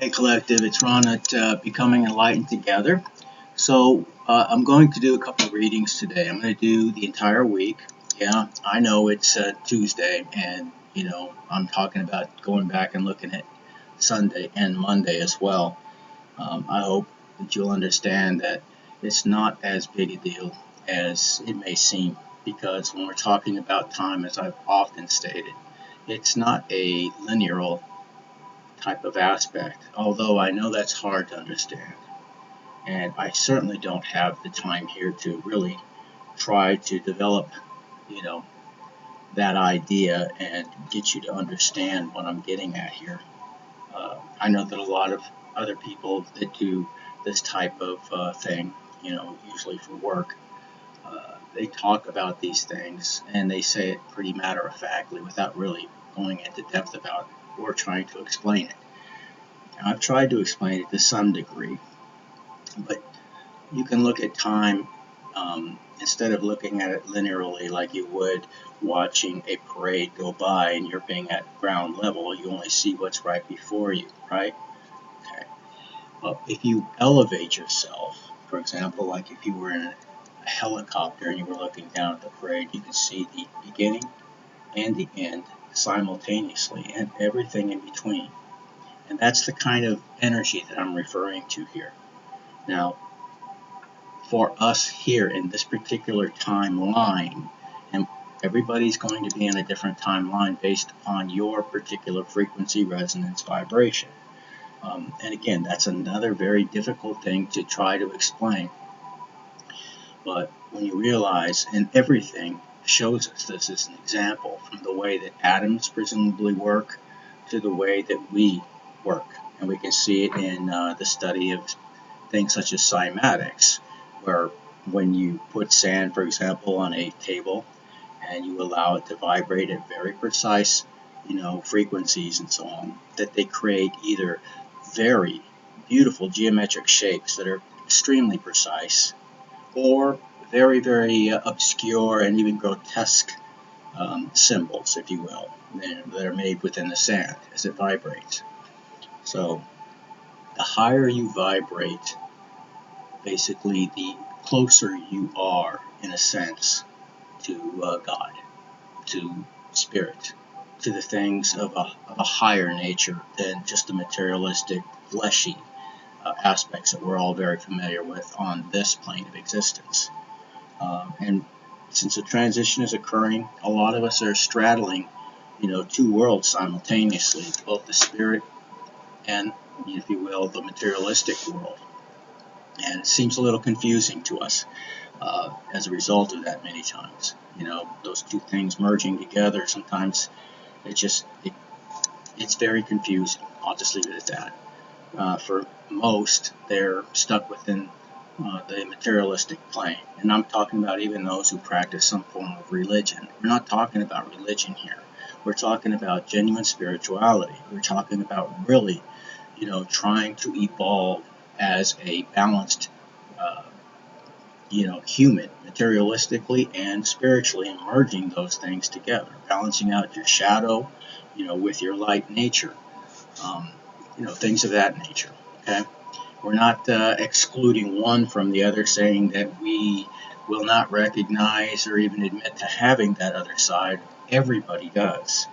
Hey Collective, it's Ron at Becoming Enlightened Together. So I'm going to do a couple of readings today. I'm going to do the entire week. Yeah, I know it's Tuesday, and I'm talking about going back and looking at Sunday and Monday as well. I hope that you'll understand that it's not as big a deal as it may seem, because when we're talking about time, as I've often stated, it's not a linear type of aspect, although I know that's hard to understand. And I certainly don't have the time here to really try to develop, you know, that idea and get you to understand what I'm getting at here. I know that a lot of other people that do this type of thing, usually for work, they talk about these things and they say it pretty matter-of-factly without really going into depth about it or trying to explain it. I've tried to explain it to some degree, but you can look at time instead of looking at it linearly like you would watching a parade go by and you're being at ground level. You only see what's right before you, right? Okay. Well, if you elevate yourself, for example, like if you were in a helicopter and you were looking down at the parade, you can see the beginning and the end simultaneously and everything in between. And that's the kind of energy that I'm referring to here. Now, for us here in this particular timeline, and everybody's going to be in a different timeline based upon your particular frequency, resonance, vibration. And again, that's another very difficult thing to try to explain. But when you realize, and everything shows us this as an example, from the way that atoms presumably work to the way that we work. And we can see it in the study of things such as cymatics, where when you put sand, for example, on a table and you allow it to vibrate at very precise, frequencies and so on, that they create either very beautiful geometric shapes that are extremely precise, or very, very obscure and even grotesque symbols, if you will, that are made within the sand as it vibrates. So the higher you vibrate, basically the closer you are, in a sense, to God, to spirit, to the things of a higher nature than just the materialistic, fleshy aspects that we're all very familiar with on this plane of existence. And since the transition is occurring, a lot of us are straddling, two worlds simultaneously, both the spirit and, if you will, the materialistic world. And it seems a little confusing to us as a result of that many times. Those two things merging together, sometimes it's very confusing. I'll just leave it at that. For most, they're stuck within the materialistic plane. And I'm talking about even those who practice some form of religion. We're not talking about religion here. We're talking about genuine spirituality. We're talking about really, trying to evolve as a balanced, human, materialistically and spiritually, and merging those things together, balancing out your shadow, with your light nature, things of that nature. Okay. We're not excluding one from the other, saying that we will not recognize or even admit to having that other side. Everybody does.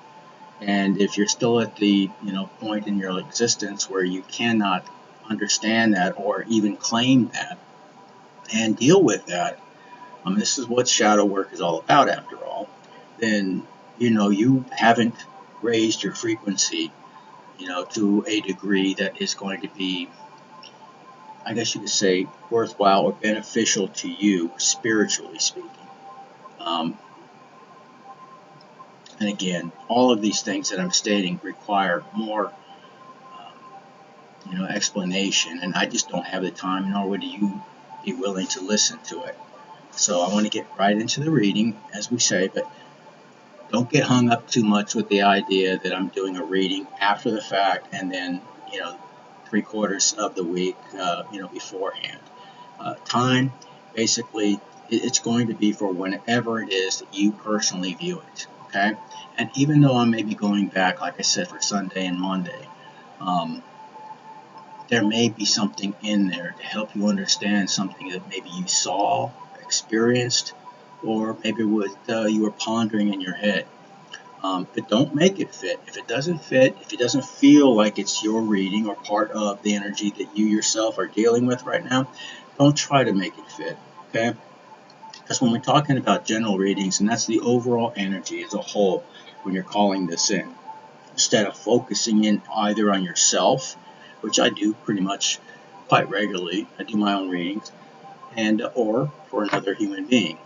And if you're still at the point in your existence where you cannot understand that or even claim that and deal with that, this is what shadow work is all about after all, then you haven't raised your frequency to a degree that is going to be, I guess you could say, worthwhile or beneficial to you, spiritually speaking. And again, all of these things that I'm stating require more, explanation, and I just don't have the time, nor would you be willing to listen to it. So I want to get right into the reading, as we say, but don't get hung up too much with the idea that I'm doing a reading after the fact and then, 3/4 of the week, beforehand. Time, basically, it's going to be for whenever it is that you personally view it, okay? And even though I may be going back, like I said, for Sunday and Monday, there may be something in there to help you understand something that maybe you saw, experienced, or maybe what you were pondering in your head. But don't make it fit. If it doesn't fit, if it doesn't feel like it's your reading or part of the energy that you yourself are dealing with right now, don't try to make it fit, okay? Because when we're talking about general readings, and that's the overall energy as a whole when you're calling this in, instead of focusing in either on yourself, which I do pretty much quite regularly, I do my own readings, and or for another human being.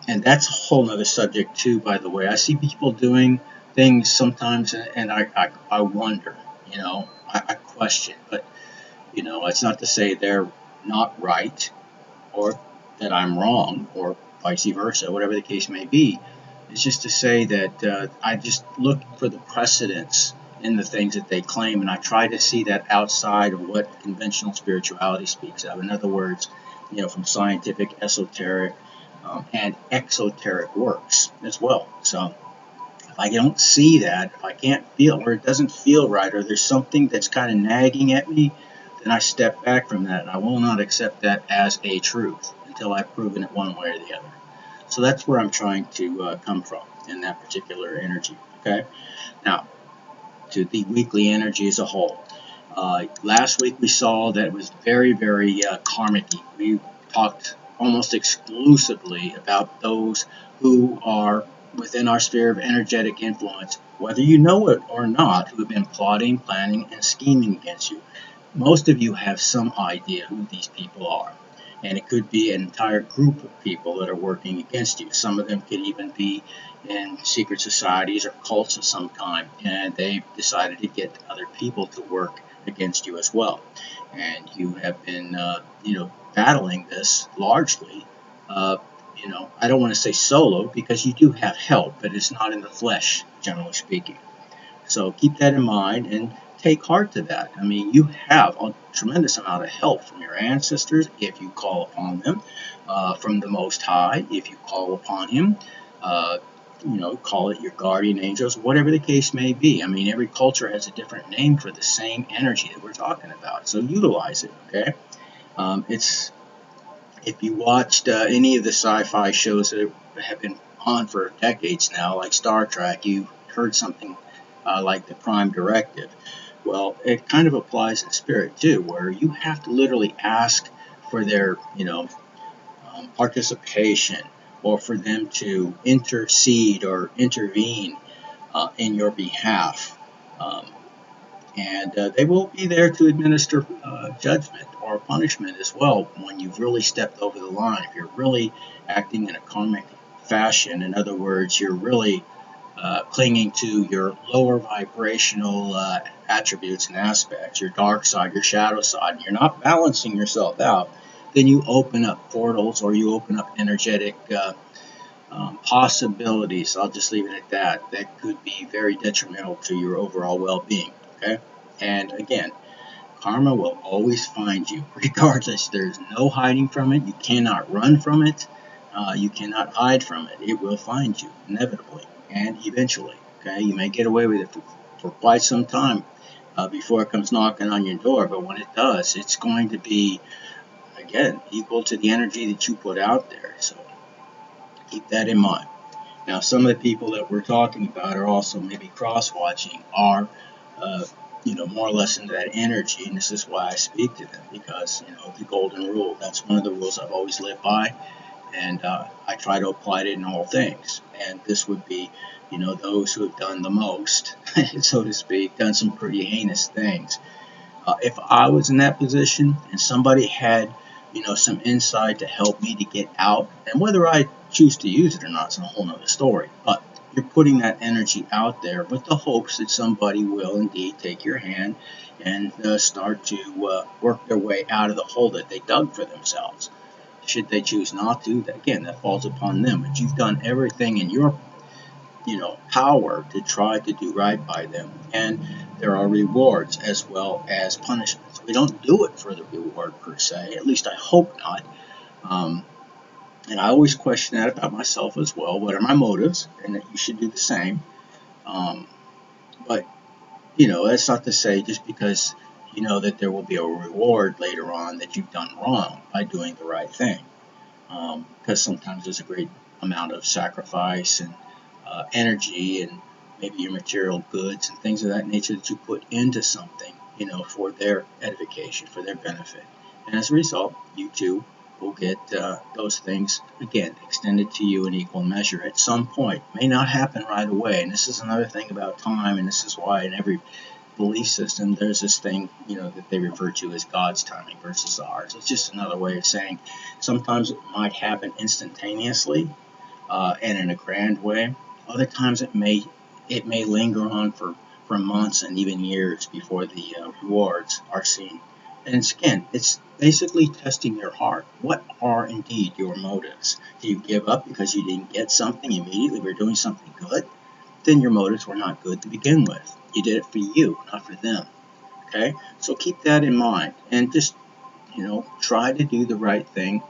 And that's a whole other subject too, by the way. I see people doing things sometimes, and I wonder, I question, but it's not to say they're not right or that I'm wrong or vice versa, whatever the case may be. It's just to say that I just look for the precedents in the things that they claim, and I try to see that outside of what conventional spirituality speaks of. In other words, from scientific, esoteric, and exoteric works as well. So if I don't see that, if I can't feel, or it doesn't feel right, or there's something that's kind of nagging at me, then I step back from that, and I will not accept that as a truth until I've proven it one way or the other. So that's where I'm trying to come from in that particular energy. Okay. Now, to the weekly energy as a whole. Last week we saw that it was very, very karmic. We talked almost exclusively about those who are within our sphere of energetic influence, whether you know it or not, who have been plotting, planning, and scheming against you. Most of you have some idea who these people are. And it could be an entire group of people that are working against you. Some of them could even be in secret societies or cults of some kind, and they've decided to get other people to work against you as well. And you have been, battling this largely. I don't want to say solo because you do have help, but it's not in the flesh, generally speaking. So keep that in mind and take heart to that. I mean, you have a tremendous amount of help from your ancestors if you call upon them, from the Most High if you call upon Him. Uh, call it your guardian angels, whatever the case may be. I mean, every culture has a different name for the same energy that we're talking about. So utilize it, okay? It's If you watched any of the sci-fi shows that have been on for decades now, like Star Trek, you heard something like the Prime Directive. Well, it kind of applies in spirit too, where you have to literally ask for their, participation, or for them to intercede or intervene in your behalf. Um, and they will be there to administer judgment or punishment as well when you've really stepped over the line. If you're really acting in a karmic fashion, in other words, you're really clinging to your lower vibrational attributes and aspects, your dark side, your shadow side, and you're not balancing yourself out, then you open up portals or you open up energetic possibilities. I'll just leave it at that. That could be very detrimental to your overall well-being. Okay, and again, karma will always find you, regardless. There's no hiding from it. You cannot run from it. You cannot hide from it. It will find you, inevitably and eventually. Okay, you may get away with it for quite some time before it comes knocking on your door, but when it does, it's going to be, again, equal to the energy that you put out there. So keep that in mind. Now, some of the people that we're talking about are also maybe cross-watching, are more or less into that energy, and this is why I speak to them, because, the golden rule, that's one of the rules I've always lived by, and I try to apply it in all things. And this would be, those who have done the most, so to speak, done some pretty heinous things. If I was in that position and somebody had, some insight to help me to get out, and whether I choose to use it or not is a whole nother story. But you're putting that energy out there with the hopes that somebody will indeed take your hand and start to work their way out of the hole that they dug for themselves. Should they choose not to, again, that falls upon them. But you've done everything in your power to try to do right by them. And there are rewards as well as punishments. We don't do it for the reward per se, at least I hope not. And I always question that about myself as well. What are my motives? And that you should do the same. But That's not to say just because you know that there will be a reward later on that you've done wrong by doing the right thing. Because sometimes there's a great amount of sacrifice and energy and maybe your material goods and things of that nature that you put into something, for their edification, for their benefit. And as a result, you too will get those things, again, extended to you in equal measure at some point. It may not happen right away. And this is another thing about time, and this is why in every belief system, there's this thing, that they refer to as God's timing versus ours. It's just another way of saying sometimes it might happen instantaneously and in a grand way. Other times it may linger on for months and even years before the rewards are seen. And again, it's basically testing your heart. What are indeed your motives? Do you give up because you didn't get something immediately? We're doing something good? Then your motives were not good to begin with. You did it for you, not for them. Okay? So keep that in mind and just, try to do the right thing,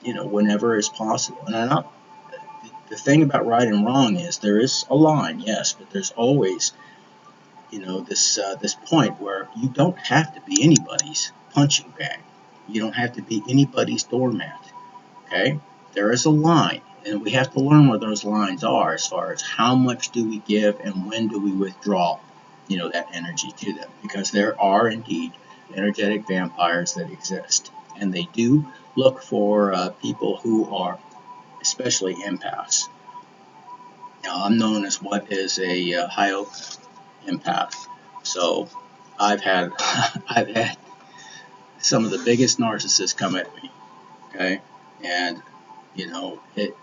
whenever is possible. And the thing about right and wrong is there is a line, yes, but there's always, this point where you don't have to be anybody's punching bag. You don't have to be anybody's doormat. Okay? There is a line, and we have to learn where those lines are as far as how much do we give and when do we withdraw, that energy to them. Because there are indeed energetic vampires that exist, and they do look for people who are especially empaths. Now, I'm known as what is a high oak empath, so I've had I've had some of the biggest narcissists come at me. Okay, and it.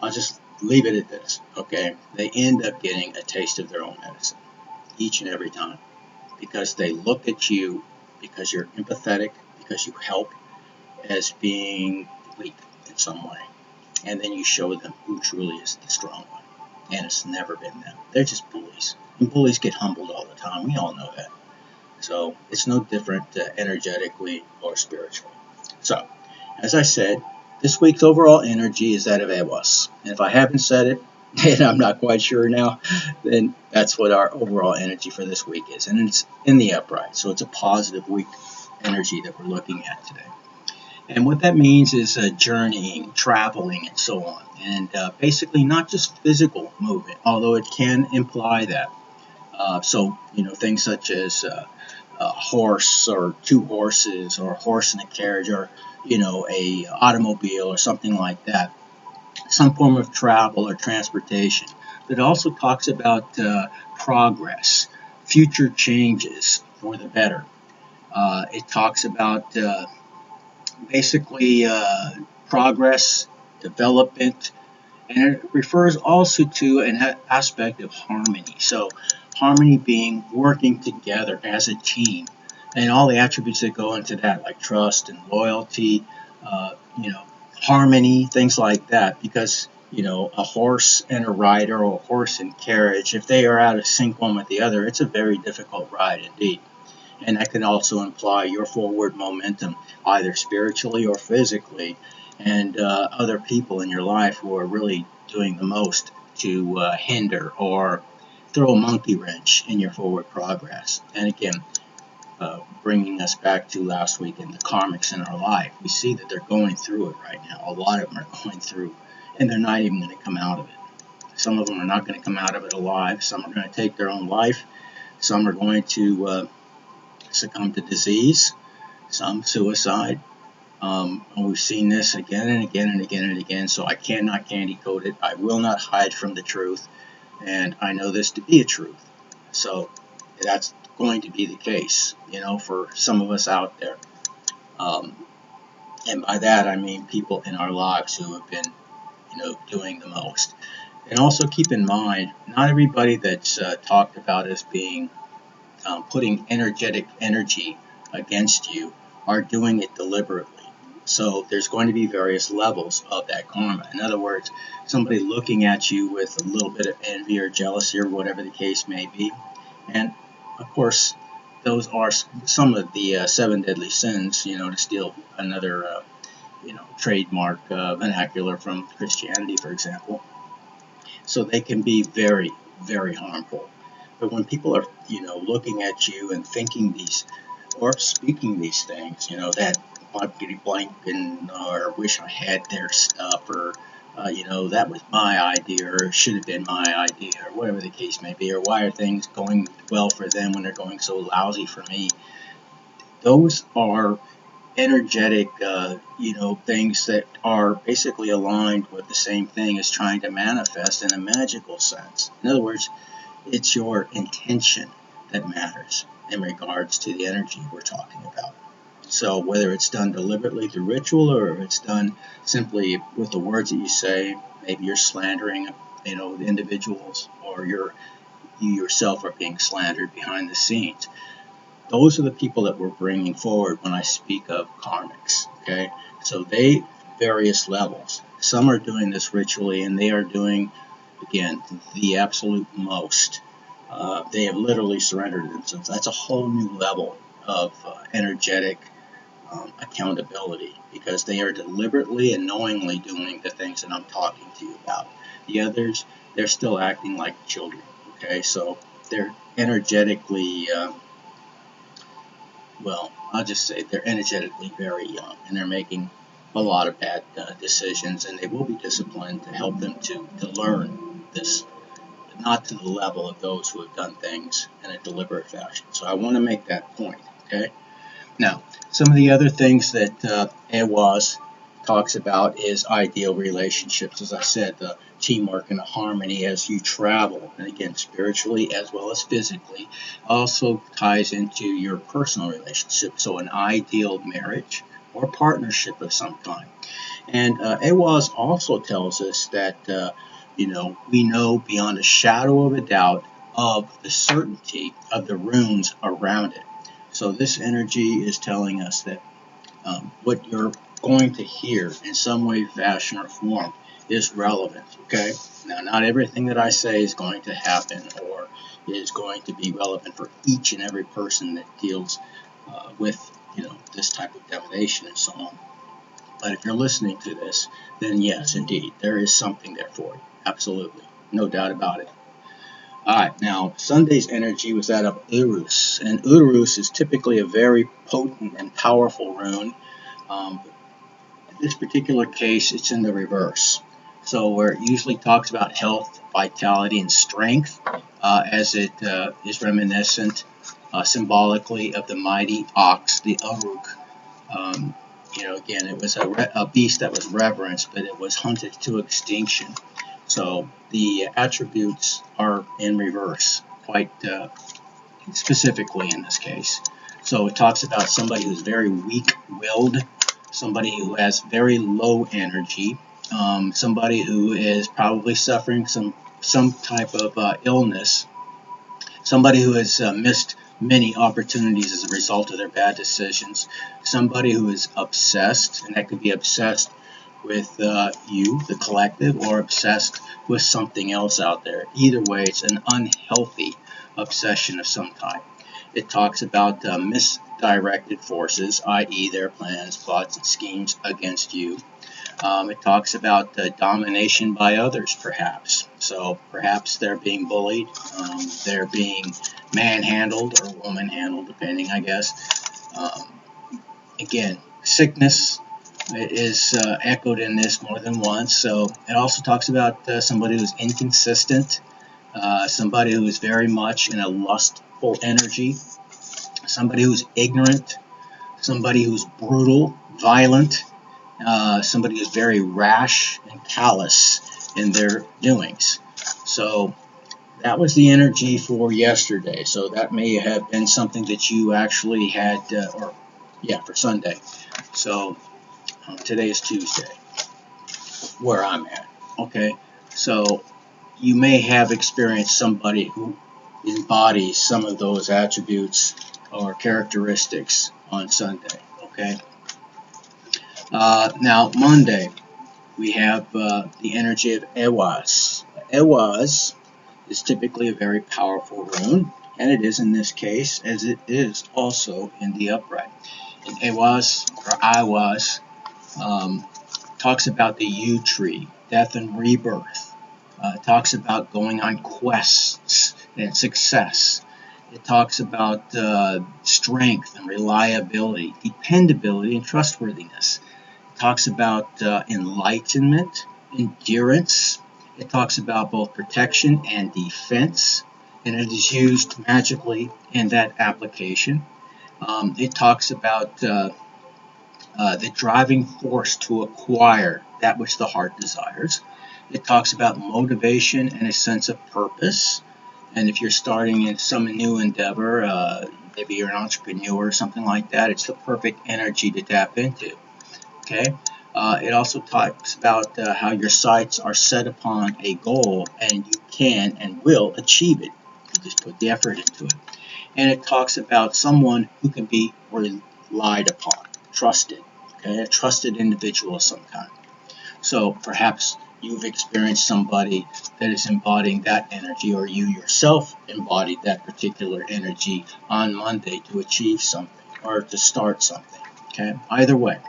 I'll just leave it at this. Okay, they end up getting a taste of their own medicine each and every time because they look at you because you're empathetic, because you help, as being weak in some way. And then you show them who truly is the strong one. And it's never been them. They're just bullies. And bullies get humbled all the time. We all know that. So it's no different energetically or spiritually. So, as I said, this week's overall energy is that of Ewas. And if I haven't said it, and I'm not quite sure now, then that's what our overall energy for this week is. And it's in the upright. So it's a positive week energy that we're looking at today. And what that means is journeying, traveling, and so on. And basically not just physical movement, although it can imply that. So, things such as a horse or two horses or a horse and a carriage or, a automobile or something like that. Some form of travel or transportation. But it also talks about progress, future changes for the better. It talks about basically progress, development, and it refers also to an aspect of harmony. So harmony being working together as a team, and all the attributes that go into that, like trust and loyalty, uh, you know, harmony, things like that. Because a horse and a rider, or a horse and carriage, if they are out of sync one with the other, it's a very difficult ride indeed. And that can also imply your forward momentum, either spiritually or physically, and other people in your life who are really doing the most to hinder or throw a monkey wrench in your forward progress. And again, bringing us back to last week and the karmics in our life, we see that they're going through it right now. A lot of them are going through, and they're not even going to come out of it. Some of them are not going to come out of it alive. Some are going to take their own life. Some are going to succumb to disease, some suicide. And we've seen this again and again and again and again, so I cannot candy coat it. I will not hide from the truth, and I know this to be a truth. So that's going to be the case, for some of us out there. Um, and by that, I mean people in our lives who have been, doing the most. And also keep in mind, not everybody that's talked about as being putting energetic energy against you are doing it deliberately. So there's going to be various levels of that karma. In other words, somebody looking at you with a little bit of envy or jealousy or whatever the case may be. And of course, those are some of the seven deadly sins, to steal another, trademark vernacular from Christianity, for example. So they can be very, very harmful. But when people are, looking at you and thinking these or speaking these things, that blankety blank and or wish I had their stuff or that was my idea or should have been my idea or whatever the case may be, or why are things going well for them when they're going so lousy for me. Those are energetic, things that are basically aligned with the same thing as trying to manifest in a magical sense. In other words, it's your intention that matters in regards to the energy we're talking about. So whether it's done deliberately through ritual or it's done simply with the words that you say, maybe you're slandering, individuals, or you yourself are being slandered behind the scenes. Those are the people that we're bringing forward when I speak of karmics. Okay, so they various levels. Some are doing this ritually, and they are doing, again, the absolute most. They have literally surrendered themselves. That's a whole new level of energetic accountability, because they are deliberately and knowingly doing the things that I'm talking to you about. The others, they're still acting like children. Okay, so they're energetically, I'll just say they're energetically very young, and they're making a lot of bad decisions, and they will be disciplined to help them to learn this, but not to the level of those who have done things in a deliberate fashion. So I want to make that point, okay? Now, some of the other things that Ewas talks about is ideal relationships. As I said, the teamwork and the harmony as you travel, and again, spiritually as well as physically, also ties into your personal relationship. So an ideal marriage or partnership of some kind. And Ewas also tells us that, we know beyond a shadow of a doubt of the certainty of the runes around it. So this energy is telling us that what you're going to hear in some way, fashion, or form is relevant, okay? Now, not everything that I say is going to happen or is going to be relevant for each and every person that deals with, this type of divination and so on. But if you're listening to this, then yes, indeed, there is something there for you. Absolutely. No doubt about it. Alright, now Sunday's energy was that of Urus, and Urus is typically a very potent and powerful rune. In this particular case, it's in the reverse. So where it usually talks about health, vitality, and strength, as it is reminiscent symbolically of the mighty ox, the Uruk. Again, it was a beast that was reverenced, but it was hunted to extinction. So the attributes are in reverse, quite specifically in this case. So it talks about somebody who's very weak-willed, somebody who has very low energy, somebody who is probably suffering some type of illness, somebody who has missed many opportunities as a result of their bad decisions, somebody who is obsessed, and that could be obsessed with you, the collective, or obsessed with something else out there. Either way, it's an unhealthy obsession of some type. It talks about misdirected forces, i.e. their plans, plots, and schemes against you. It talks about domination by others, perhaps. So perhaps they're being bullied, they're being manhandled or woman-handled, depending, I guess. Again, sickness is echoed in this more than once. So it also talks about somebody who's inconsistent, somebody who is very much in a lustful energy, somebody who's ignorant, somebody who's brutal, violent, somebody who's very rash and callous in their doings. So that was the energy for yesterday. So that may have been something that you actually had, for Sunday. So today is Tuesday, where I'm at. Okay, so you may have experienced somebody who embodies some of those attributes or characteristics on Sunday. Okay. Now, Monday, we have the energy of Ewas. Ewas is typically a very powerful rune, and it is in this case, as it is also in the upright. And Ewas, or Iwas, talks about the yew tree, death and rebirth. Talks about going on quests and success. It talks about strength and reliability, dependability, and trustworthiness. It talks about enlightenment, endurance. It talks about both protection and defense, and it is used magically in that application. It talks about the driving force to acquire that which the heart desires. It talks about motivation and a sense of purpose. And if you're starting in some new endeavor, maybe you're an entrepreneur or something like that, it's the perfect energy to tap into. Okay. It also talks about how your sights are set upon a goal and you can and will achieve it. You just put the effort into it. And it talks about someone who can be relied upon, trusted, okay, a trusted individual of some kind. So perhaps you've experienced somebody that is embodying that energy, or you yourself embodied that particular energy on Monday to achieve something or to start something. Okay, either way.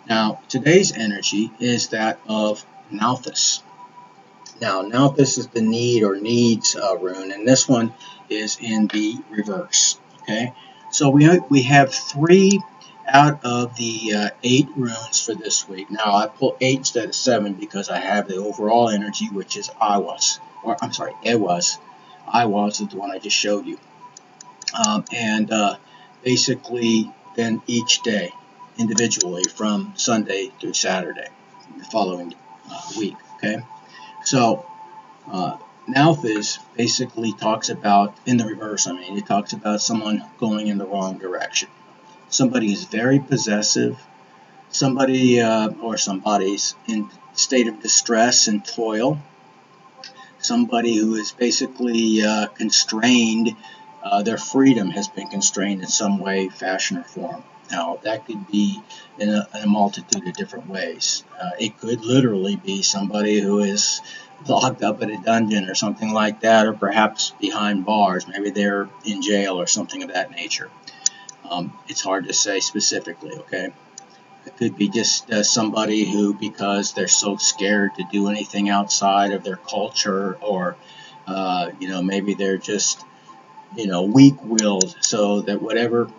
Now, today's energy is that of Malthus. Now, Malthus is the need or needs rune, and this one is in the reverse. Okay, so we have 3 out of the 8 runes for this week. Now, I pull 8 instead of 7 because I have the overall energy, which is Iwas, or I'm sorry, Ewas. Iwas is the one I just showed you, and basically then each day individually from Sunday through Saturday, the following week. Okay. So, Malthus basically talks about, in the reverse, it talks about someone going in the wrong direction. Somebody is very possessive, somebody or somebody's in state of distress and toil, somebody who is basically constrained, their freedom has been constrained in some way, fashion, or form. Now, that could be in a multitude of different ways. It could literally be somebody who is locked up in a dungeon or something like that, or perhaps behind bars. Maybe they're in jail or something of that nature. It's hard to say specifically, okay? It could be just somebody who, because they're so scared to do anything outside of their culture, or, maybe they're just weak-willed, so that whatever,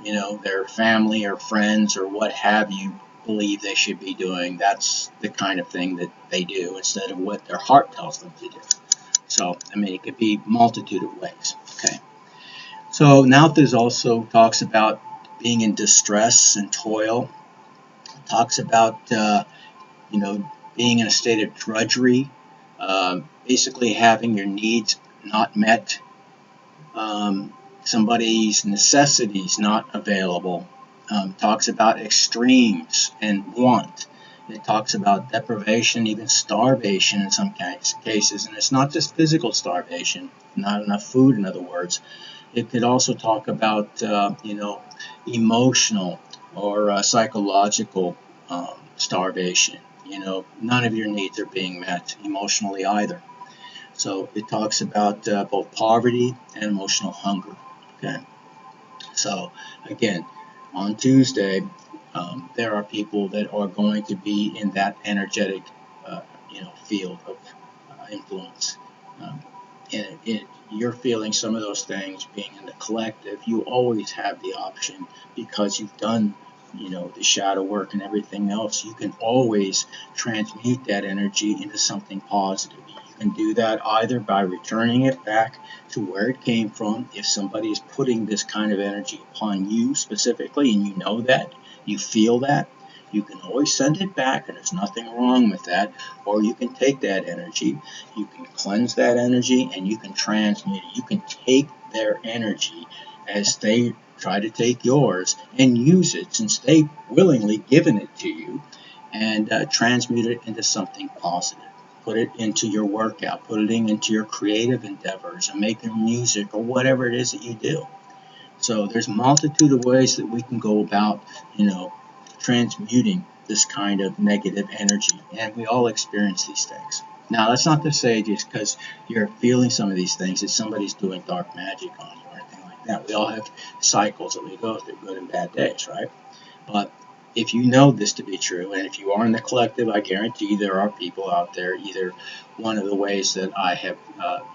their family or friends or what have you believe they should be doing, that's the kind of thing that they do instead of what their heart tells them to do. So, it could be a multitude of ways. Okay. So, Malthus also talks about being in distress and toil. It talks about, being in a state of drudgery, basically having your needs not met, somebody's necessities not available. Talks about extremes and want. It talks about deprivation, even starvation in some cases. And it's not just physical starvation, not enough food, in other words. It could also talk about, emotional or psychological starvation. None of your needs are being met emotionally either. So it talks about both poverty and emotional hunger. Okay. So again, on Tuesday, there are people that are going to be in that energetic, field of influence. And you're feeling some of those things being in the collective. You always have the option, because you've done, the shadow work and everything else. You can always transmute that energy into something positive. You can do that either by returning it back to where it came from. If somebody is putting this kind of energy upon you specifically, and you know that, you feel that, you can always send it back, and there's nothing wrong with that. Or you can take that energy, you can cleanse that energy, and you can transmute it. You can take their energy as they try to take yours and use it, since they've willingly given it to you, and transmute it into something positive. Put it into your workout, put it into your creative endeavors, and making music or whatever it is that you do. So there's a multitude of ways that we can go about, transmuting this kind of negative energy, and we all experience these things. Now, that's not to say just because you're feeling some of these things that somebody's doing dark magic on you or anything like that. We all have cycles that we go through, good and bad days, right? But if you know this to be true, and if you are in the collective, I guarantee there are people out there, either one of the ways that I have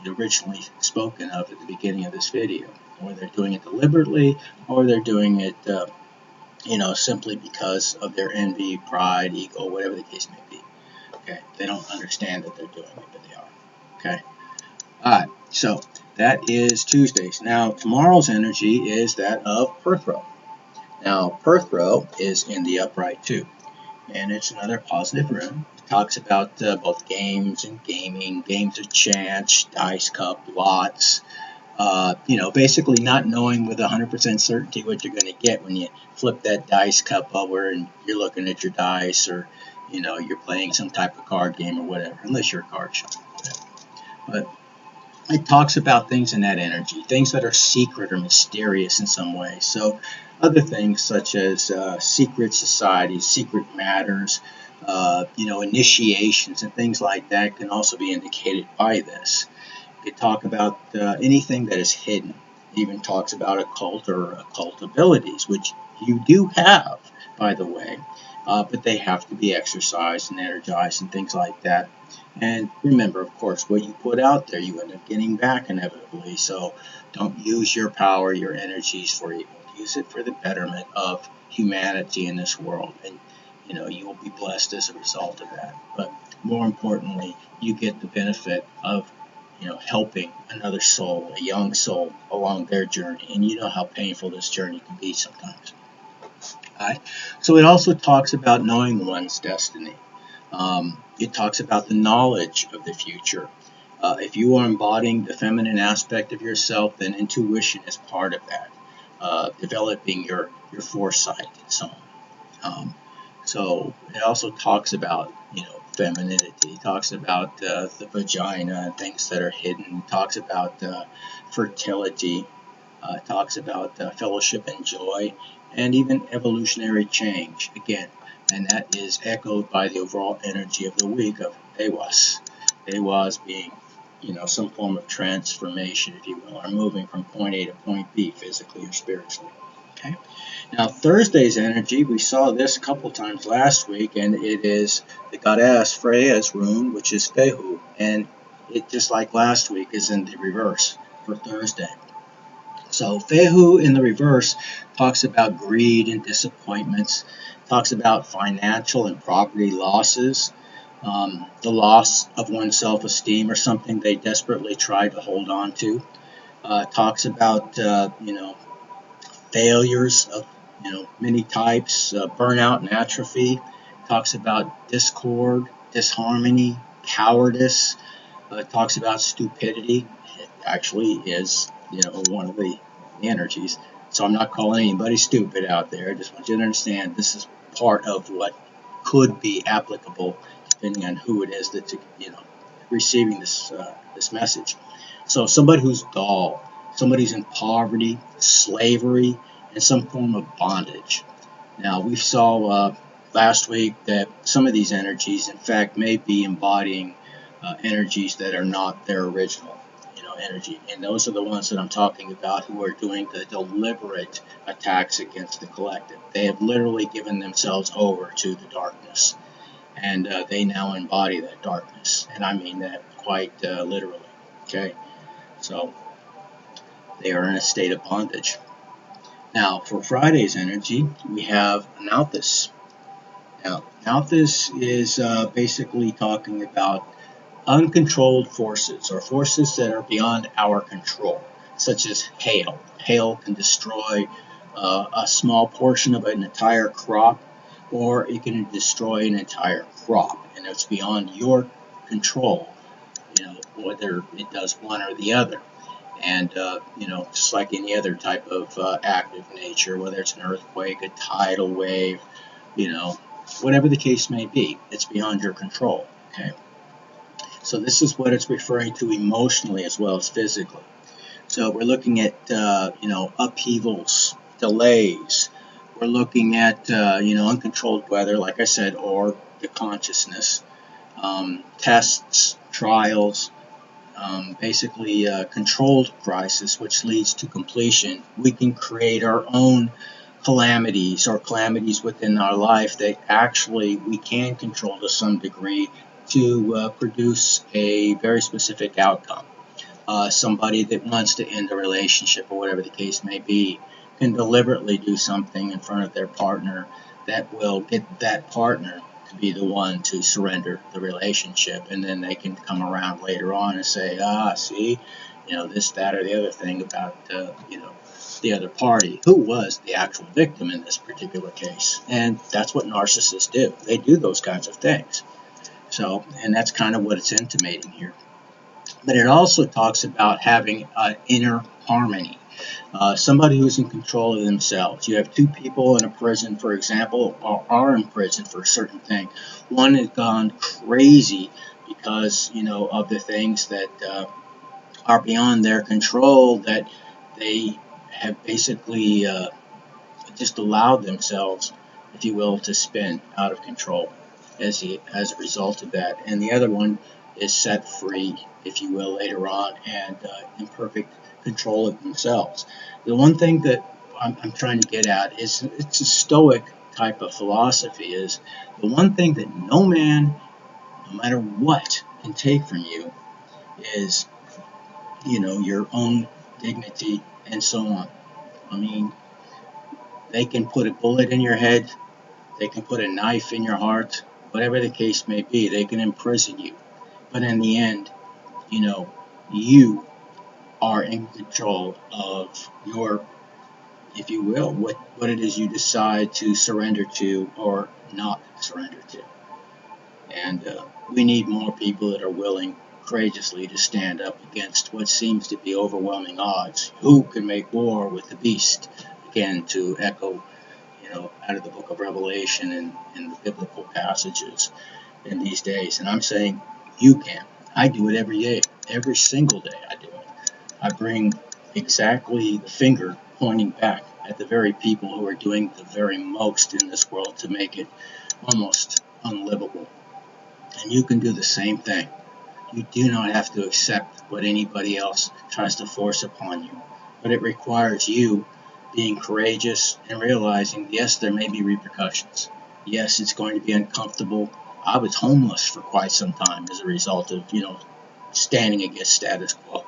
originally spoken of at the beginning of this video, or they're doing it deliberately, or they're doing it, simply because of their envy, pride, ego, whatever the case may be. Okay, they don't understand that they're doing it, but they are. Okay, all right. So that is Tuesdays. Now tomorrow's energy is that of Perth Row. Now Perth Row is in the upright too, and it's another positive room. It talks about both games and gaming, games of chance, dice cup, lots. Basically not knowing with 100% certainty what you're going to get when you flip that dice cup over and you're looking at your dice, or you're playing some type of card game or whatever, unless you're a card shop. But it talks about things in that energy, things that are secret or mysterious in some way. So other things such as secret societies, secret matters, initiations and things like that can also be indicated by this. It talks about anything that is hidden. It even talks about occult or occult abilities, which you do have, by the way, but they have to be exercised and energized and things like that. And remember, of course, what you put out there, you end up getting back inevitably. So don't use your power, your energies for evil. Use it for the betterment of humanity in this world, and you will be blessed as a result of that. But more importantly, you get the benefit of helping another soul, a young soul, along their journey. And you know how painful this journey can be sometimes. All right? So it also talks about knowing one's destiny. It talks about the knowledge of the future. If you are embodying the feminine aspect of yourself, then intuition is part of that. Developing your foresight and so on. So it also talks about, femininity. It talks about the vagina and things that are hidden. It talks about fertility. It talks about fellowship and joy, and even evolutionary change. Again, and that is echoed by the overall energy of the week of Ewas. Ewas being, some form of transformation, if you will, or moving from point A to point B, physically or spiritually. Okay. Now Thursday's energy, we saw this a couple times last week, and it is the goddess Freya's rune, which is Fehu, and it, just like last week, is in the reverse for Thursday. So Fehu in the reverse talks about greed and disappointments, talks about financial and property losses, the loss of one's self-esteem or something they desperately try to hold on to. Talks about failures of many types, burnout and atrophy. Talks about discord, disharmony, cowardice. Talks about stupidity. It actually is one of the energies. So I'm not calling anybody stupid out there. I just want you to understand this is part of what could be applicable depending on who it is that's receiving this message. So somebody who's dull, somebody who's in poverty, slavery, and some form of bondage. Now we saw last week that some of these energies, in fact, may be embodying energies that are not their original energy, and those are the ones that I'm talking about, who are doing the deliberate attacks against the collective. They have literally given themselves over to the darkness, and they now embody that darkness, and I mean that quite literally. Okay, so they are in a state of bondage. Now for Friday's energy, we have Nauthis. Now Nauthis is basically talking about uncontrolled forces, or forces that are beyond our control, such as hail. Hail can destroy a small portion of an entire crop, or it can destroy an entire crop, and it's beyond your control, whether it does one or the other. And just like any other type of active nature, whether it's an earthquake, a tidal wave, whatever the case may be, it's beyond your control. Okay. So this is what it's referring to emotionally as well as physically. So we're looking at upheavals, delays. We're looking at uncontrolled weather, like I said, or the consciousness, tests, trials, basically controlled crisis, which leads to completion. We can create our own calamities or calamities within our life that actually we can control to some degree to produce a very specific outcome. Somebody that wants to end a relationship or whatever the case may be can deliberately do something in front of their partner that will get that partner to be the one to surrender the relationship, and then they can come around later on and say, see, this, that, or the other thing about, the other party, who was the actual victim in this particular case. And that's what narcissists do. They do those kinds of things. So, and that's kind of what it's intimating here. But it also talks about having inner harmony. Somebody who's in control of themselves. You have two people in a prison, for example, or are in prison for a certain thing. One has gone crazy because, of the things that are beyond their control, that they have basically just allowed themselves, if you will, to spin out of control as a result of that. And the other one is set free, if you will, later on, and in perfect control of themselves. The one thing that I'm trying to get at is, it's a stoic type of philosophy, is the one thing that no man, no matter what, can take from you is, your own dignity and so on. I mean, they can put a bullet in your head, they can put a knife in your heart, whatever the case may be, they can imprison you. But in the end, you are in control of your, if you will, what it is you decide to surrender to or not surrender to. And we need more people that are willing courageously to stand up against what seems to be overwhelming odds. Who can make war with the beast? Again, to echo, out of the book of Revelation and the biblical passages in these days. And I'm saying you can. I do it every day. Every single day I do it. I bring exactly the finger pointing back at the very people who are doing the very most in this world to make it almost unlivable. And you can do the same thing. You do not have to accept what anybody else tries to force upon you. But it requires you being courageous and realizing, yes, there may be repercussions. Yes, it's going to be uncomfortable. I was homeless for quite some time as a result of, standing against status quo.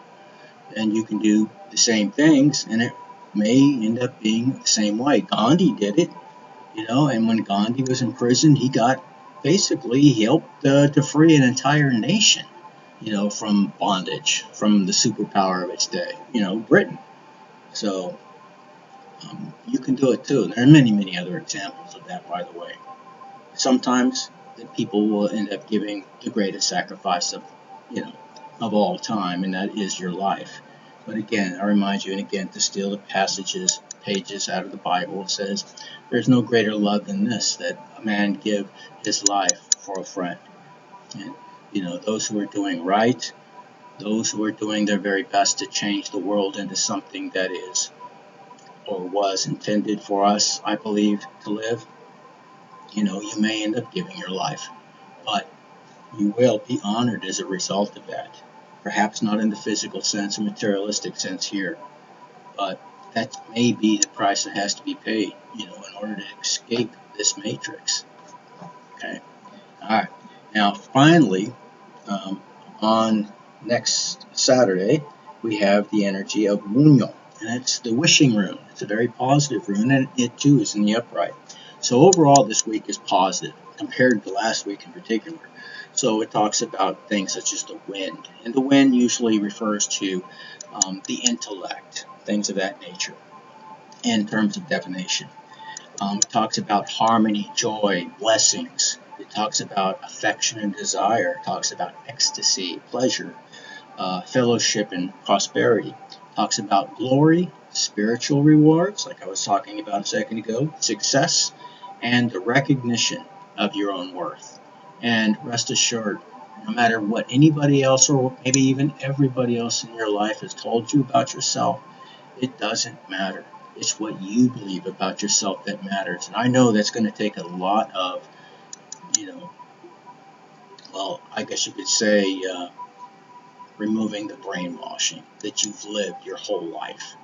And you can do the same things, and it may end up being the same way. Gandhi did it, and when Gandhi was in prison, he helped to free an entire nation, from bondage, from the superpower of its day, Britain. So you can do it too. There are many, many other examples of that, by the way. Sometimes the people will end up giving the greatest sacrifice of all time, and that is your life. But again, I remind you, and again, to steal the pages out of the Bible, it says, there's no greater love than this, that a man give his life for a friend. And, those who are doing right, those who are doing their very best to change the world into something that is or was intended for us, I believe, to live, you may end up giving your life, but you will be honored as a result of that. Perhaps not in the physical sense or materialistic sense here, but that may be the price that has to be paid, in order to escape this matrix. Okay. All right. Now, finally, on next Saturday, we have the energy of Wunyo, and it's the wishing rune. It's a very positive rune, and it too is in the upright. So overall, this week is positive compared to last week in particular. So it talks about things such as the wind, and the wind usually refers to the intellect, things of that nature, in terms of definition. It talks about harmony, joy, blessings. It talks about affection and desire. It talks about ecstasy, pleasure, fellowship, and prosperity. It talks about glory, spiritual rewards, like I was talking about a second ago, success, and the recognition of your own worth. And rest assured, no matter what anybody else or maybe even everybody else in your life has told you about yourself, it doesn't matter. It's what you believe about yourself that matters. And I know that's going to take a lot of, I guess you could say, removing the brainwashing that you've lived your whole life.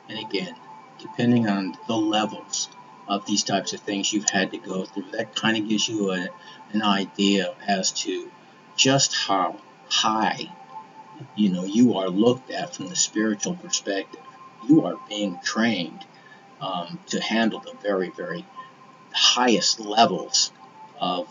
And again, depending on the levels of these types of things you've had to go through. That kind of gives you an idea as to just how high, you are looked at from the spiritual perspective. You are being trained to handle the very, very highest levels of,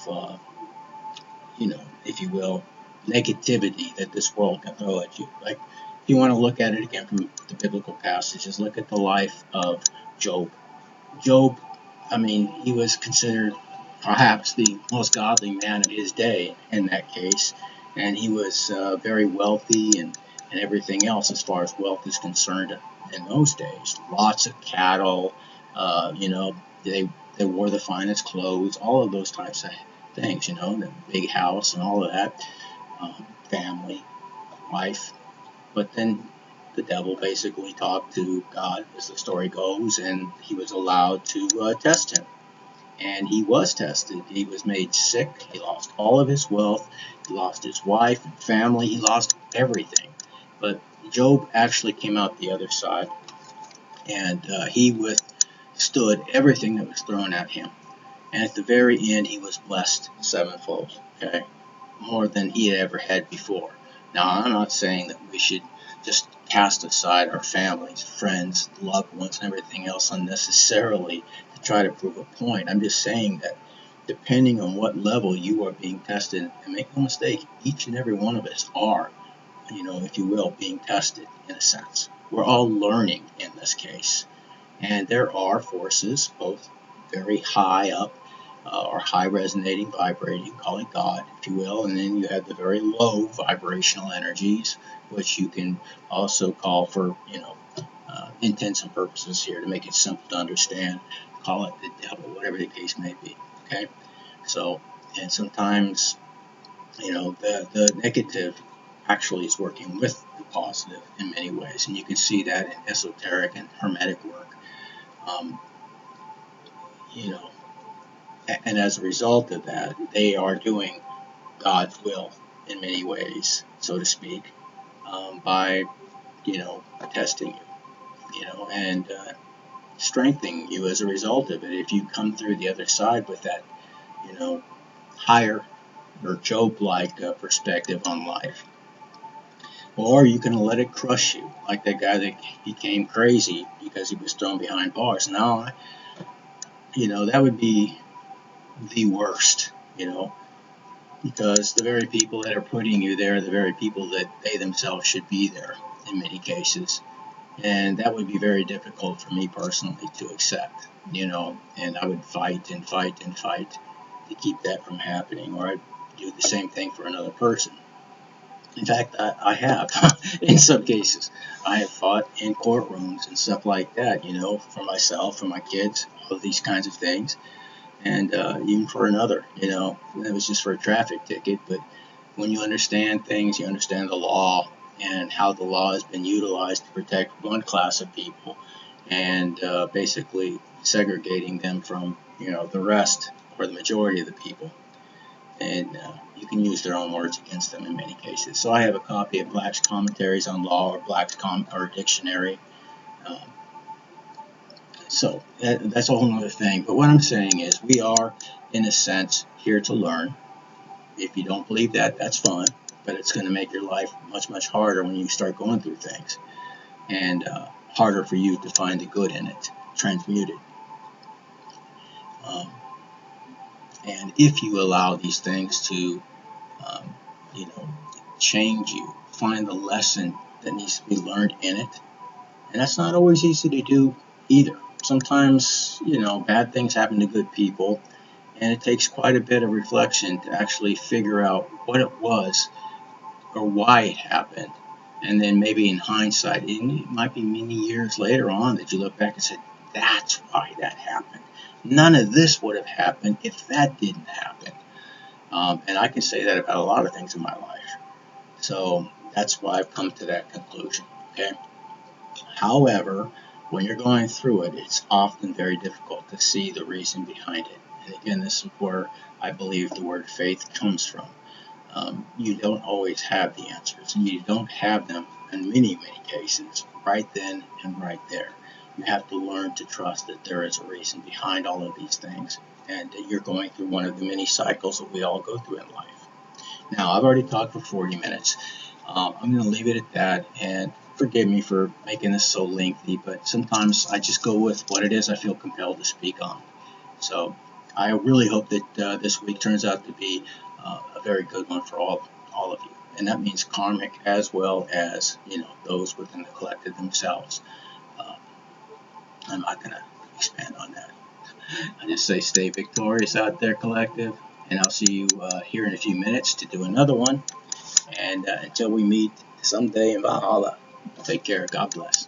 if you will, negativity that this world can throw at you. Like, if you want to look at it again from the biblical passages, look at the life of Job. Job, I mean, he was considered perhaps the most godly man of his day in that case, and he was very wealthy and everything else as far as wealth is concerned in those days. Lots of cattle, they wore the finest clothes, all of those types of things, the big house and all of that, family, wife. But then the devil basically talked to God, as the story goes, and he was allowed to test him. And he was tested. He was made sick. He lost all of his wealth. He lost his wife and family. He lost everything. But Job actually came out the other side, and he withstood everything that was thrown at him. And at the very end, he was blessed sevenfold, okay? More than he had ever had before. Now, I'm not saying that we should just cast aside our families, friends, loved ones, and everything else unnecessarily to try to prove a point. I'm just saying that depending on what level you are being tested, and make no mistake, each and every one of us are, if you will, being tested in a sense. We're all learning in this case. And there are forces, both very high up, or high resonating, vibrating, call it God, if you will, and then you have the very low vibrational energies, which you can also call for, intents and purposes here to make it simple to understand, call it the devil, whatever the case may be, okay? So, and sometimes, the negative actually is working with the positive in many ways, and you can see that in esoteric and hermetic work. Um, you know, and as a result of that, they are doing God's will in many ways, so to speak, by, testing and strengthening you as a result of it. If you come through the other side with that, higher or Job-like perspective on life, or you can let it crush you, like that guy that became crazy because he was thrown behind bars. Now, that would be the worst, because the very people that are putting you there are the very people that they themselves should be there in many cases. And that would be very difficult for me personally to accept, and I would fight and fight and fight to keep that from happening, or I'd do the same thing for another person. In fact, I have, in some cases. I have fought in courtrooms and stuff like that, for myself, for my kids, all of these kinds of things. And even for another, it was just for a traffic ticket. But when you understand things, you understand the law and how the law has been utilized to protect one class of people and basically segregating them from, the rest or the majority of the people. And you can use their own words against them in many cases. So I have a copy of Black's Commentaries on Law, or Black's or Dictionary. Um, So that's a whole other thing. But what I'm saying is we are, in a sense, here to learn. If you don't believe that, that's fine. But it's going to make your life much, much harder when you start going through things. And harder for you to find the good in it, transmute it. Um, and if you allow these things to, um, change you, find the lesson that needs to be learned in it. And that's not always easy to do either. Sometimes, bad things happen to good people, and it takes quite a bit of reflection to actually figure out what it was or why it happened. And then maybe in hindsight, it might be many years later on that you look back and say, that's why that happened. None of this would have happened if that didn't happen. And I can say that about a lot of things in my life. So that's why I've come to that conclusion. Okay. However, when you're going through it, it's often very difficult to see the reason behind it. And again, this is where I believe the word faith comes from. You don't always have the answers, and you don't have them in many, many cases right then and right there. you have to learn to trust that there is a reason behind all of these things, and that you're going through one of the many cycles that we all go through in life. Now, I've already talked for 40 minutes. I'm going to leave it at that, and forgive me for making this so lengthy, but sometimes I just go with what it is I feel compelled to speak on. So I really hope that this week turns out to be a very good one for all of you, and that means karmic as well as those within the collective themselves. Uh, I'm not going to expand on that. I just say stay victorious out there, collective, and I'll see you here in a few minutes to do another one. And until we meet someday in Valhalla, take care. God bless.